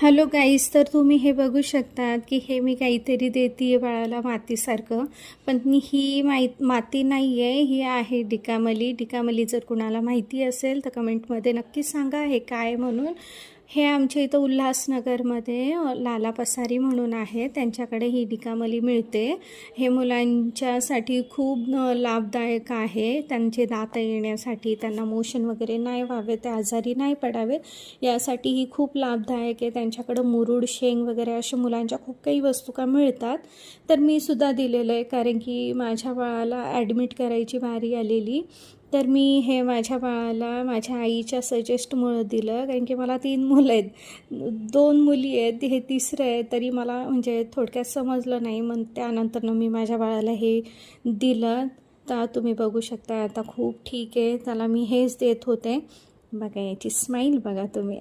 Hello guys, तर तुम्ही हे बघू शकतात की हे मी काहीतरी देते आहे बाळाला मातीसारखं. पण ही माती नाही आहे, ही आहे डिकामली. डिकामली जर कुणाला माहिती असेल तर कमेंटमध्ये नक्की सांगा हे काय म्हणून. हे आमच्या इथं उल्हासनगरमध्ये लाला पसारी म्हणून आहे, त्यांच्याकडे ही डिकामली मिळते. हे मुलांच्यासाठी खूप लाभदायक आहे. त्यांचे दात येण्यासाठी, त्यांना मोशन वगैरे नाही व्हावे, ते आजारी नाही पडावेत यासाठी ही खूप लाभदायक आहे. त्यांच्याकडं मुरुड, शेंग वगैरे अशा मुलांच्या खूप काही वस्तू का मिळतात. तर मी सुद्धा दिलेलं आहे, कारण की माझ्या बाळाला ॲडमिट करायची बारी आलेली. तर मी हे माझ्या बाळाला माझ्या आईच्या सजेस्टमुळं दिलं, कारण की मला 3 मुलं आहेत, 2 मुली आहेत, हे तिसरं आहे. तरी मला म्हणजे थोडक्यात समजलं नाही, मग त्यानंतर मी माझ्या बाळाला हे दिलं. तर तुम्ही बघू शकता आता खूप ठीक आहे, त्याला मी हेच देत होते. बघा याची स्माईल बघा तुम्ही.